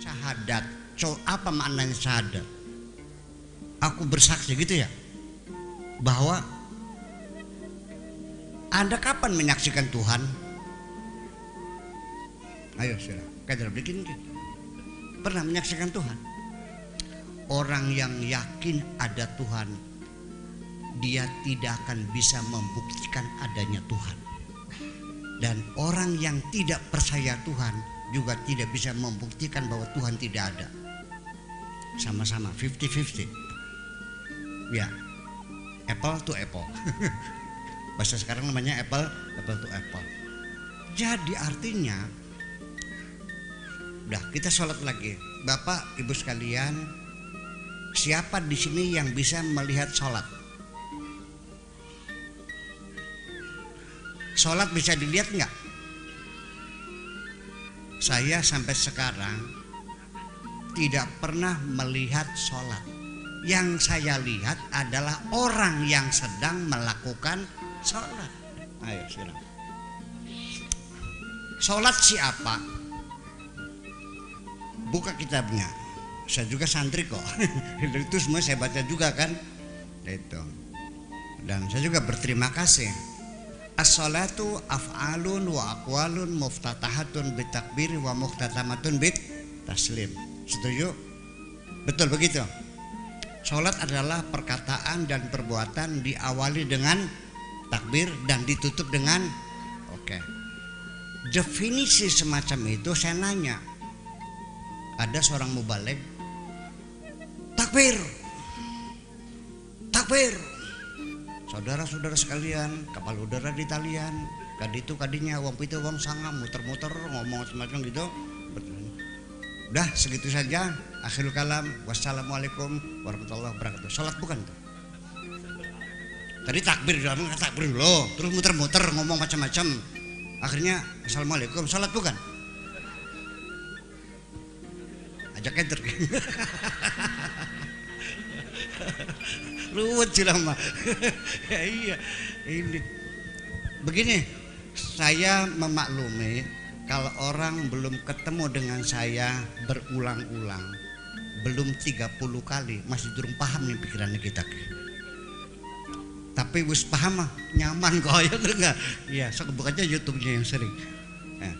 Syahadat. So, apa maknanya syahadat? Aku bersaksi gitu ya, bahwa Anda kapan menyaksikan Tuhan? Ayo sila, kayak bikin gitu. Pernah menyaksikan Tuhan? Orang yang yakin ada Tuhan, dia tidak akan bisa membuktikan adanya Tuhan. Dan orang yang tidak percaya Tuhan juga tidak bisa membuktikan bahwa Tuhan tidak ada. Sama-sama 50-50. Ya, apple to apple. Bahasa sekarang namanya apple to apple. Jadi artinya, udah kita sholat lagi. Bapak, ibu sekalian, siapa di sini yang bisa melihat sholat? Sholat bisa dilihat nggak? Saya sampai sekarang tidak pernah melihat sholat. Yang saya lihat adalah orang yang sedang melakukan sholat. Ayo silakan. Sholat siapa? Buka kitabnya. Saya juga santri kok. Itu semua saya baca juga kan. Itu. Dan saya juga berterima kasih. As-salatu af'alun wa aqwalun muftatahatun bitakbir wa muhtatamatun bit taslim. Setuju? Betul begitu. Salat adalah perkataan dan perbuatan diawali dengan takbir dan ditutup dengan oke. Definisi semacam itu saya nanya. Ada seorang mubaligh, takbir. Takbir. Saudara-saudara sekalian, kapal udara di talian, kaditu kadinya, wong pitu wong sanga, muter-muter ngomong semacam gitu. Udah segitu saja. Akhirul kalam. Wassalamualaikum warahmatullahi wabarakatuh. Salat bukan tuh? Tadi takbir dulu, terus muter-muter ngomong macam-macam. Akhirnya assalamualaikum. Salat bukan? Ajak enter. Ruwet sih lama. Iya, ini begini, saya memaklumi kalau orang belum ketemu dengan saya berulang-ulang, belum 30 kali, masih durung paham nih pikirannya kita. Tapi wis paham mah nyaman kok ya enggak? Iya, sok buka aja YouTube-nya yang sering. Nah,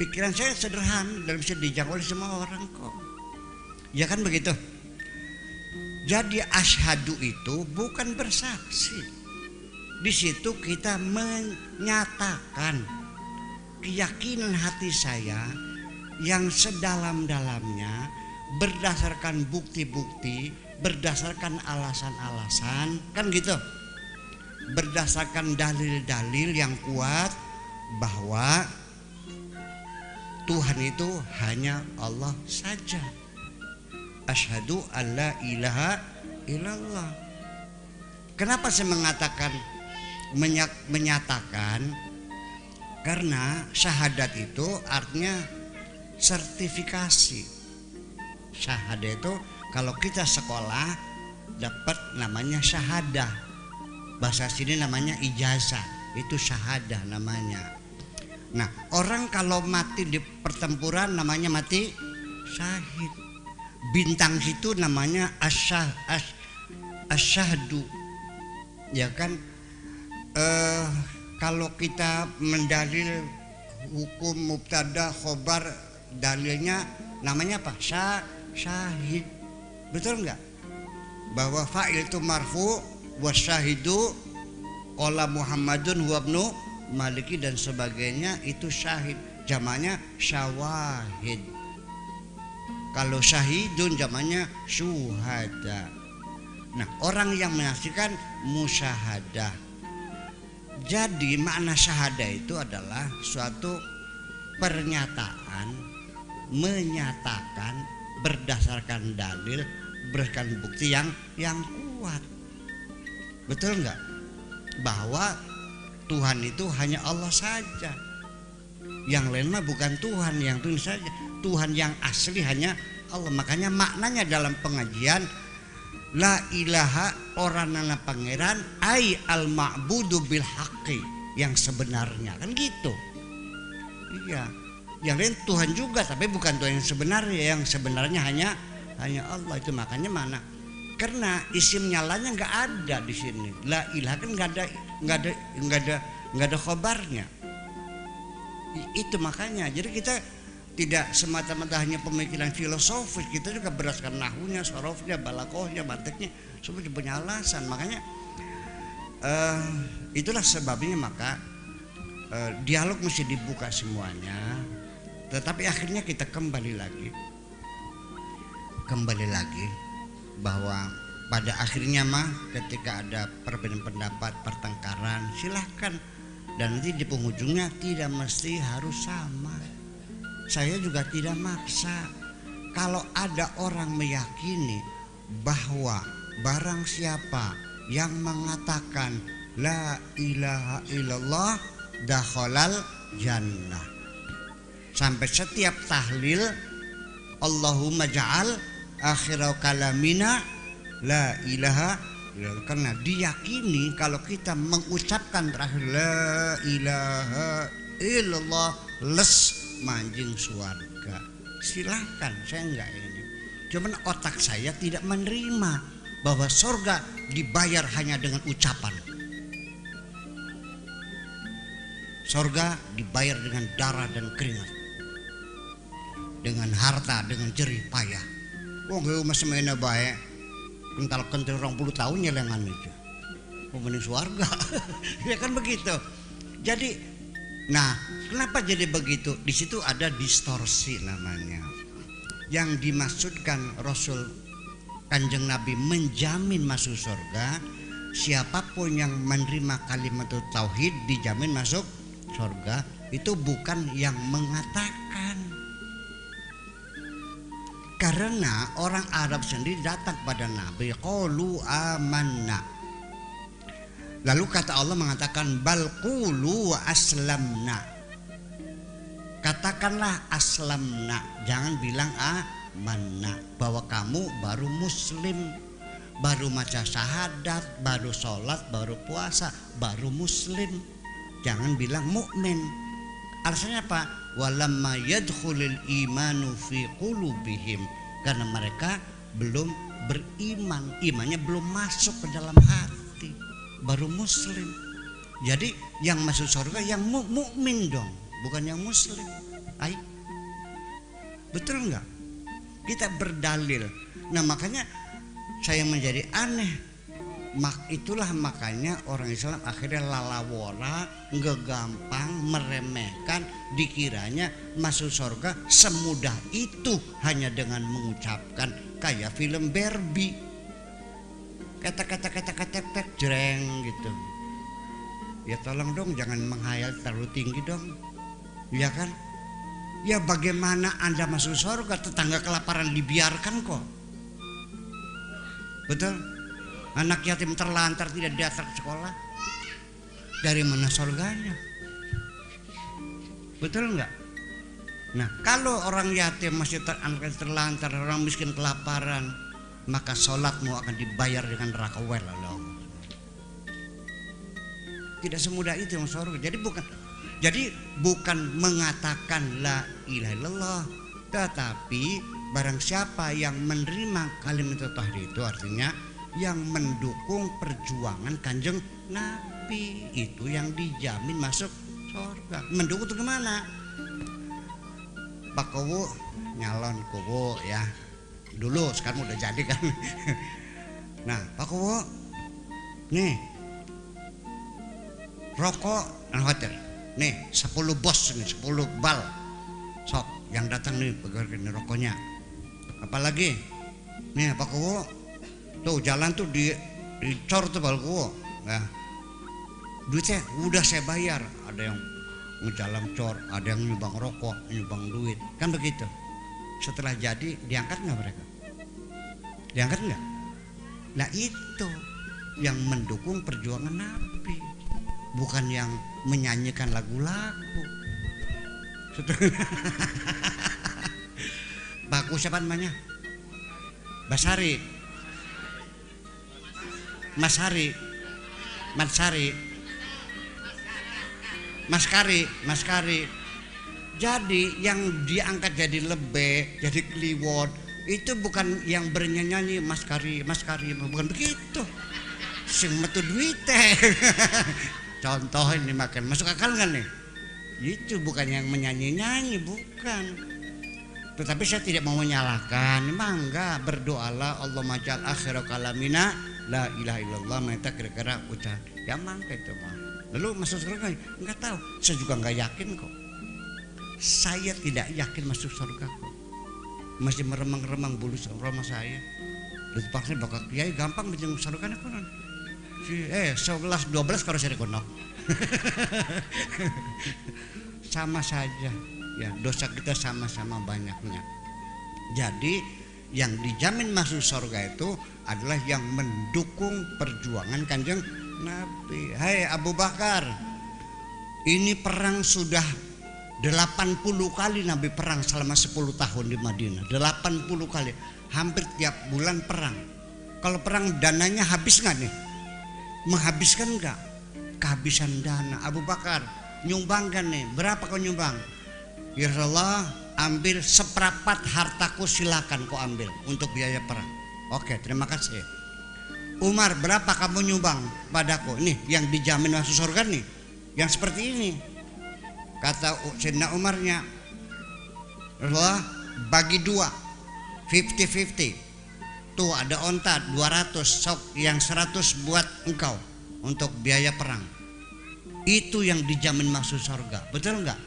pikiran saya sederhana dan bisa dijangkau oleh semua orang kok. Ya kan begitu? Jadi asyhadu itu bukan bersaksi. Di situ kita menyatakan keyakinan hati saya yang sedalam-dalamnya berdasarkan bukti-bukti, berdasarkan alasan-alasan, kan gitu. Berdasarkan dalil-dalil yang kuat bahwa Tuhan itu hanya Allah saja. Asyhadu alla ilaha illallah. Kenapa saya mengatakan menyatakan? Karena syahadat itu artinya sertifikasi. Syahadat itu kalau kita sekolah dapat namanya syahadah. Bahasa sini namanya ijazah. Itu syahadah namanya. Nah, orang kalau mati di pertempuran namanya mati syahid. Bintang situ namanya asyhadu. Ya kan? Kalau kita mendalil hukum mubtada khobar, dalilnya namanya apa? Syahid. Betul enggak? Bahwa fa'il itu marfu, wasyahidu qala Muhammadun huwa ibnu Maliki dan sebagainya itu syahid. Jamannya syawahid. Kalau syahidun jamannya syuhada. Nah, orang yang menyaksikan musyahadah. Jadi makna syahadah itu adalah suatu pernyataan, menyatakan berdasarkan dalil, berdasarkan bukti yang kuat. Betul enggak? Bahwa Tuhan itu hanya Allah saja. Yang lain mah bukan Tuhan, yang Tuhan saja. Tuhan yang asli hanya Allah. Makanya maknanya dalam pengajian la ilaha oranana pangeran ai al ma'budu bil haqqi, yang sebenarnya kan gitu. Iya. Yang lain Tuhan juga, tapi bukan Tuhan yang sebenarnya. Yang sebenarnya hanya Allah. Itu makanya mana? Karena isim nyalanya nggak ada di sini. La ilaha kan nggak ada khobarnya. Itu makanya. Jadi kita tidak semata-mata hanya pemikiran filosofis, kita juga berdasarkan nahwunya, sorofnya, balaghahnya, mantiknya, semua punya alasan. Makanya itulah sebabnya maka dialog mesti dibuka semuanya. Tetapi akhirnya kita kembali lagi bahwa pada akhirnya mah ketika ada perbedaan pendapat, pertengkaran, silahkan, dan nanti di penghujungnya tidak mesti harus sama. Saya juga tidak maksa. Kalau ada orang meyakini bahwa barang siapa yang mengatakan la ilaha illallah dakhalal jannah, sampai setiap tahlil Allahumma ja'al akhirau kalamina la ilaha illallah, karena diyakini kalau kita mengucapkan terakhir la ilaha illallah les manjing surga. Silahkan, saya enggak ini. Cuman otak saya tidak menerima bahwa surga dibayar hanya dengan ucapan. Surga dibayar dengan darah dan keringat, dengan harta, dengan jerih payah. Gue masih mainnya baik, kental-kental 20 tahun nyelengan itu. Mending surga. Ya kan begitu. Jadi, nah, kenapa jadi begitu? Di situ ada distorsi namanya. Yang dimaksudkan Rasul Kanjeng Nabi menjamin masuk surga, siapapun yang menerima kalimat tauhid dijamin masuk surga, itu bukan yang mengatakan. Karena orang Arab sendiri datang pada Nabi, qalu amanna. Lalu kata Allah mengatakan bal qulu aslamna. Katakanlah aslamna, jangan bilang amanna, bahwa kamu baru muslim, baru maca syahadat, baru sholat, baru puasa, baru muslim. Jangan bilang mukmin. Alasannya apa? Walamma yadkhulul imanu fi qulubihim, karena mereka belum beriman, imannya belum masuk ke dalam hati, baru muslim. Jadi yang masuk surga yang mukmin dong, bukan yang muslim. Ay, betul nggak? Kita berdalil. Nah makanya saya menjadi aneh. Itulah makanya orang Islam akhirnya lalawora, ngegampang, meremehkan, dikiranya masuk surga semudah itu hanya dengan mengucapkan, kayak film Barbie, kata-kata jreng gitu. Ya tolong dong, jangan menghayal terlalu tinggi dong, ya kan? Ya bagaimana Anda masuk surga, tetangga kelaparan dibiarkan kok, betul? Anak yatim terlantar tidak datang ke sekolah, dari mana surganya? Betul enggak? Nah kalau orang yatim masih terlantar, orang miskin kelaparan, maka sholatmu akan dibayar dengan neraka wel. Tidak semudah itu yang surga. Jadi bukan mengatakan la ilaha illallah, tetapi barang siapa yang menerima kalimat tauhid, itu artinya yang mendukung perjuangan Kanjeng Nabi, itu yang dijamin masuk surga. Mendukung itu kemana? Pak Kowo nyalon Kowo ya dulu, sekarang udah jadi kan. Nah Pak Kowo nih rokok khawatir nih 10 bos nih, 10 bal sok yang datang nih pegang rokoknya. Apalagi nih Pak Kowo tuh jalan tuh dicor tuh balku, nah duitnya udah saya bayar. Ada yang ngejalan cor, ada yang nyumbang rokok, nyumbang duit, kan begitu. Setelah jadi diangkat nggak mereka? Diangkat nggak? Nah itu yang mendukung perjuangan Nabi, bukan yang menyanyikan lagu-lagu. Baku siapa namanya? Basari. Maskari, Jadi yang diangkat jadi lebeh, jadi kliwon, itu bukan yang bernyanyi mas kari, bukan begitu. Sing metu duite. Contoh ini makan, masuk akal nggak nih? Itu bukan yang menyanyi-nyanyi, bukan. Tetapi saya tidak mau menyalahkan, mangga berdoalah Allah majal akhir kalamina la ilaha illallah, minta kira-kira ucapan. Ya mangga itu mah. Lalu masuk surga nggak tahu, saya juga nggak yakin kok. Saya tidak yakin masuk surga kok. Masih meremang-remang bulu roma saya. Dipaksa bakal kiai gampang menjenguk surga nih konon. 11 12 kalau saya kono. Sama saja. Ya, dosa kita sama-sama banyaknya. Jadi yang dijamin masuk surga itu adalah yang mendukung perjuangan Kanjeng Nabi. Hai Abu Bakar, ini perang sudah 80 kali Nabi perang selama 10 tahun di Madinah. 80 kali, hampir tiap bulan perang. Kalau perang dananya habis nggak nih? Menghabiskan nggak? Kehabisan dana. Abu Bakar nyumbangkan nih, berapa kau nyumbang? Ya Rasulullah, ambil seperempat hartaku, silakan kau ambil untuk biaya perang. Oke, terima kasih. Umar, berapa kamu nyumbang padaku? Nih yang dijamin masuk surga nih, yang seperti ini. Kata Sayyidina Umarnya, Rasulullah bagi 2, 50-50. Tuh ada onta 200, sok yang 100 buat engkau untuk biaya perang. Itu yang dijamin masuk surga, betul enggak?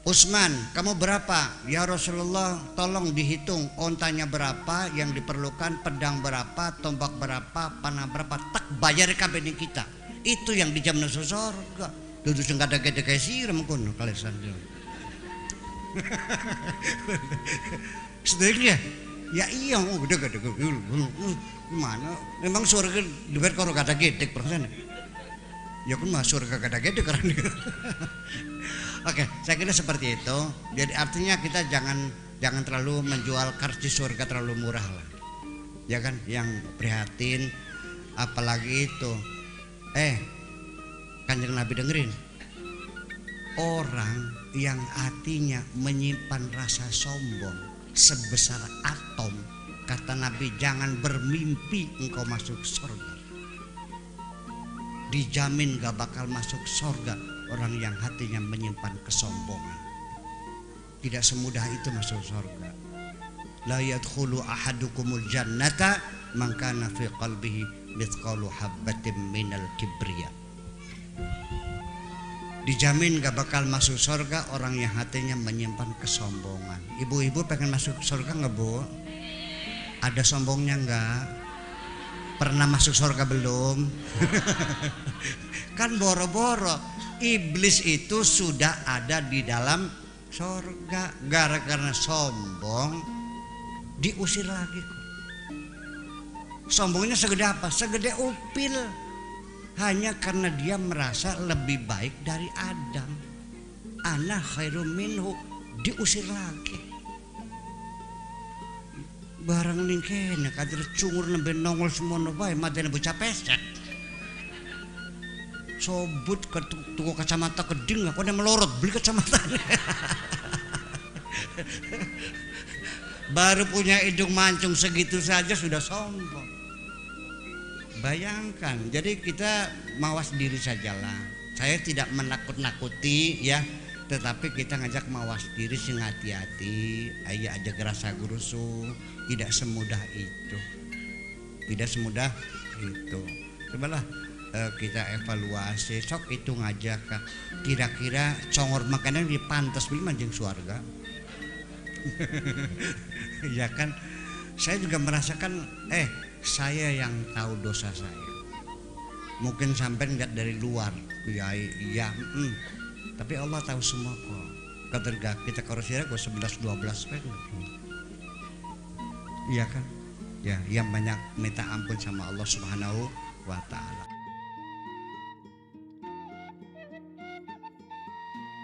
Utsman, kamu berapa? Ya Rasulullah, tolong dihitung ontanya berapa yang diperlukan, pedang berapa, tombak berapa, panah berapa, tak bayar kabeh kita. Itu yang dijamin masuk surga. Dudu sing kadang-kadang kayak siram kono kalesan. Sedeknya. Ya iya, gede-gede. Mana? Memang surga dibayar karo kadang-kadang persen. Ya kan mah surga kadang-kadang karena. Oke, saya kira seperti itu. Jadi artinya kita jangan terlalu menjual karcis surga terlalu murah lah. Ya kan, yang prihatin apalagi itu. Kanjeng Nabi dengerin. Orang yang hatinya menyimpan rasa sombong sebesar atom, kata Nabi, jangan bermimpi engkau masuk surga. Dijamin gak bakal masuk surga orang yang hatinya menyimpan kesombongan. Tidak semudah itu masuk surga. La yadkhulu ahadukumul jannata man kana fi qalbihi mithqalu habbatin minal kibriya. Dijamin gak bakal masuk surga orang yang hatinya menyimpan kesombongan. Ibu-ibu pengen masuk surga nggak bu? Ada sombongnya nggak? Pernah masuk surga belum? Kan boro-boro. Iblis itu sudah ada di dalam surga, gara-gara sombong diusir lagi kok. Sombongnya segede apa? Segede upil. Hanya karena dia merasa lebih baik dari Adam. Ana khairum minhu, diusir lagi. Barang ning kene kadir cungur nembe nongol semono bae madene bocah pesek. Sobut ke tuku kacamata keding aku melorot beli kacamata. Baru punya hidung mancung segitu saja sudah sombong. Bayangkan, jadi kita mawas diri sajalah. Saya tidak menakut-nakuti ya, tetapi kita ngajak mawas diri sing hati-hati. Ayo aja gerasa gurusu, tidak semudah itu. Tidak semudah itu. Cobalah kita evaluasi, sok itu ngajak kira-kira congor makanan dipantas beli manjing suarga. Ya kan, saya juga merasakan saya yang tahu dosa saya. Mungkin sampai nggak dari luar, ya, tapi Allah tahu semua kok. Keterga kita korosira gue 11-12 kan, iya kan? Ya, yang banyak minta ampun sama Allah Subhanahu wa Ta'ala.